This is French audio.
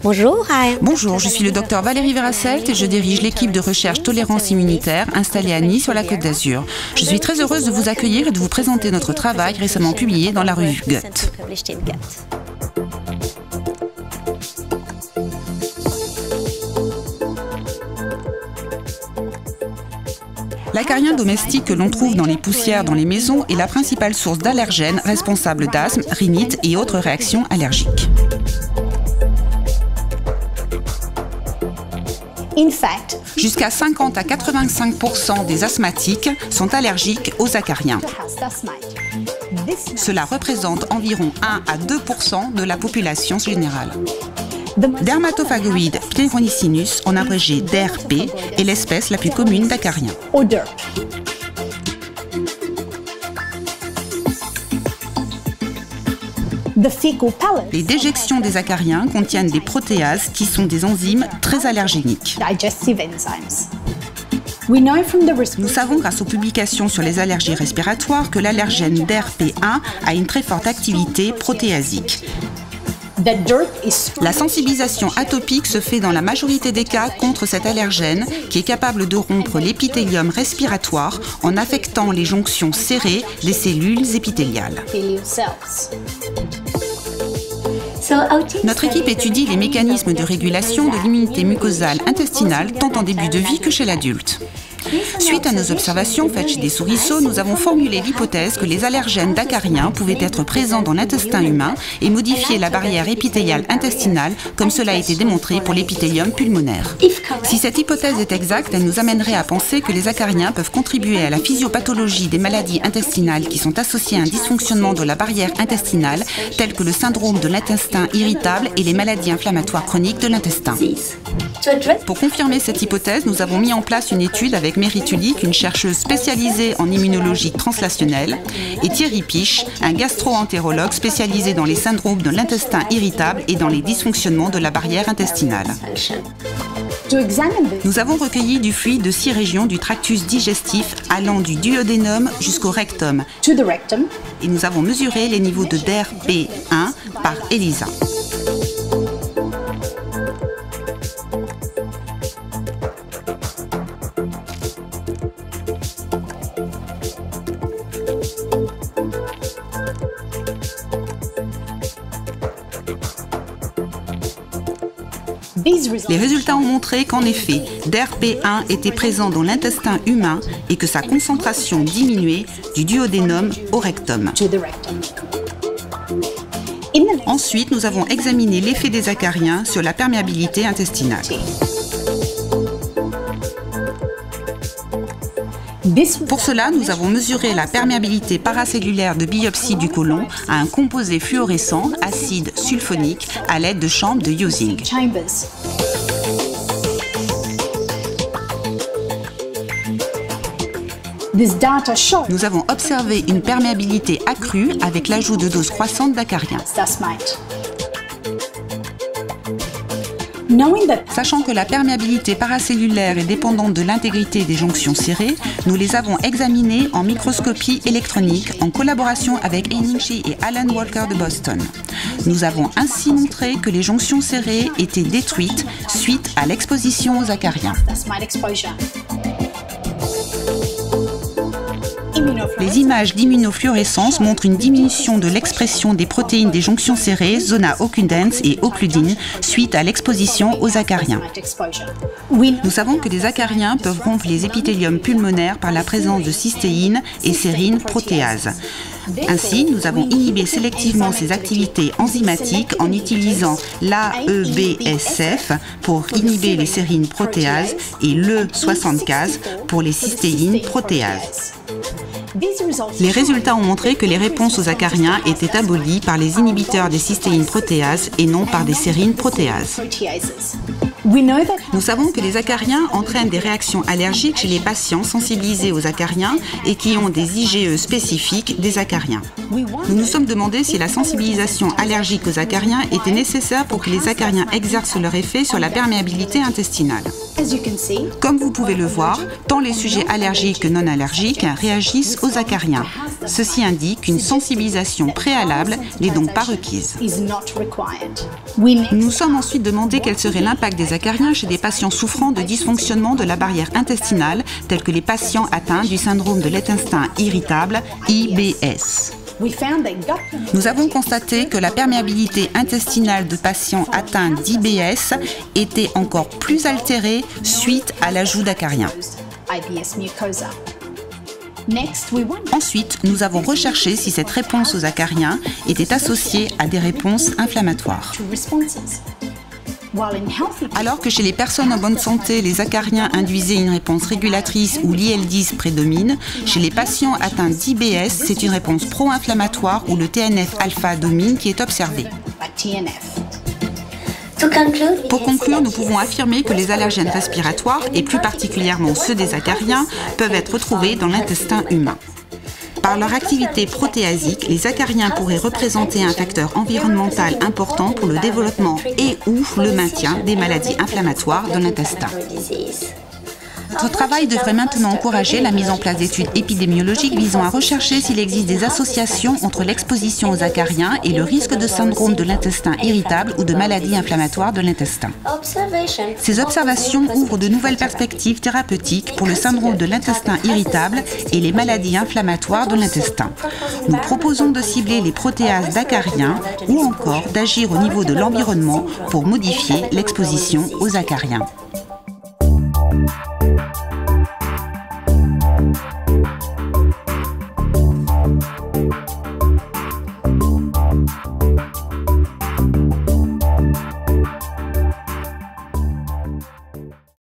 Bonjour, je suis le docteur Valérie Verracelt et je dirige l'équipe de recherche tolérance immunitaire installée à Nice sur la Côte d'Azur. Je suis très heureuse de vous accueillir et de vous présenter notre travail récemment publié dans la revue Gut. L'acarien domestique que l'on trouve dans les poussières dans les maisons est la principale source d'allergènes responsable d'asthme, rhinite et autres réactions allergiques. Jusqu'à 50 à 85% des asthmatiques sont allergiques aux acariens. Cela représente environ 1 à 2% de la population générale. Dermatophagoïde pneumonicinus, en abrégé DRP, est l'espèce la plus commune d'acariens. Les déjections des acariens contiennent des protéases qui sont des enzymes très allergéniques. Nous savons grâce aux publications sur les allergies respiratoires que l'allergène DRP1 a une très forte activité protéasique. La sensibilisation atopique se fait dans la majorité des cas contre cet allergène qui est capable de rompre l'épithélium respiratoire en affectant les jonctions serrées des cellules épithéliales. Notre équipe étudie les mécanismes de régulation de l'immunité mucosale intestinale tant en début de vie que chez l'adulte. Suite à nos observations faites chez des souriceaux, nous avons formulé l'hypothèse que les allergènes d'acariens pouvaient être présents dans l'intestin humain et modifier la barrière épithéliale intestinale, comme cela a été démontré pour l'épithélium pulmonaire. Si cette hypothèse est exacte, elle nous amènerait à penser que les acariens peuvent contribuer à la physiopathologie des maladies intestinales qui sont associées à un dysfonctionnement de la barrière intestinale, telles que le syndrome de l'intestin irritable et les maladies inflammatoires chroniques de l'intestin. Pour confirmer cette hypothèse, nous avons mis en place une étude avec Mary Tulik, une chercheuse spécialisée en immunologie translationnelle, et Thierry Piche, un gastro-entérologue spécialisé dans les syndromes de l'intestin irritable et dans les dysfonctionnements de la barrière intestinale. Nous avavons recueilli du fluide de 6 régions du tractus digestif allant du duodénum jusqu'au rectum et nous avons mesuré les niveaux de DRP1 par ELISA. Les résultats ont montré qu'en effet, DRP1 était présent dans l'intestin humain et que sa concentration diminuait du duodénum au rectum. Ensuite, nous avons examiné l'effet des acariens sur la perméabilité intestinale. Pour cela, nous avons mesuré la perméabilité paracellulaire de biopsie du côlon à un composé fluorescent acide sulfonique à l'aide de chambres de Using. Nous avons observé une perméabilité accrue avec l'ajout de doses croissantes d'acariens. Sachant que la perméabilité paracellulaire est dépendante de l'intégrité des jonctions serrées, nous les avons examinées en microscopie électronique en collaboration avec Eningshi et Alan Walker de Boston. Nous avons ainsi montré que les jonctions serrées étaient détruites suite à l'exposition aux acariens. Les images d'immunofluorescence montrent une diminution de l'expression des protéines des jonctions serrées, zona occludens et occludine, suite à l'exposition aux acariens. Nous savons que les acariens peuvent rompre les épithéliums pulmonaires par la présence de cystéine et sérine protéases. Ainsi, nous avons inhibé sélectivement ces activités enzymatiques en utilisant l'AEBSF pour inhiber les sérines protéases et l'E60case pour les cystéines protéases. Les résultats ont montré que les réponses aux acariens étaient abolies par les inhibiteurs des cystéines protéases et non par des sérines protéases. Nous savons que les acariens entraînent des réactions allergiques chez les patients sensibilisés aux acariens et qui ont des IgE spécifiques des acariens. Nous nous sommes demandé si la sensibilisation allergique aux acariens était nécessaire pour que les acariens exercent leur effet sur la perméabilité intestinale. Comme vous pouvez le voir, tant les sujets allergiques que non allergiques réagissent aux acariens. Ceci indique qu'une sensibilisation préalable n'est donc pas requise. Nous sommes ensuite demandé quel serait l'impact des acariens chez des patients souffrant de dysfonctionnement de la barrière intestinale, tels que les patients atteints du syndrome de l'intestin irritable, IBS. Nous avons constaté que la perméabilité intestinale de patients atteints d'IBS était encore plus altérée suite à l'ajout d'acariens. Ensuite, nous avons recherché si cette réponse aux acariens était associée à des réponses inflammatoires. Alors que chez les personnes en bonne santé, les acariens induisaient une réponse régulatrice où l'IL-10 prédomine, chez les patients atteints d'IBS, c'est une réponse pro-inflammatoire où le TNF-alpha domine qui est observée. Pour conclure, nous pouvons affirmer que les allergènes respiratoires, et plus particulièrement ceux des acariens, peuvent être retrouvés dans l'intestin humain. Par leur activité protéasique, les acariens pourraient représenter un facteur environnemental important pour le développement et/ou le maintien des maladies inflammatoires de l'intestin. Notre travail devrait maintenant encourager la mise en place d'études épidémiologiques visant à rechercher s'il existe des associations entre l'exposition aux acariens et le risque de syndrome de l'intestin irritable ou de maladies inflammatoires de l'intestin. Ces observations ouvrent de nouvelles perspectives thérapeutiques pour le syndrome de l'intestin irritable et les maladies inflammatoires de l'intestin. Nous proposons de cibler les protéases d'acariens ou encore d'agir au niveau de l'environnement pour modifier l'exposition aux acariens.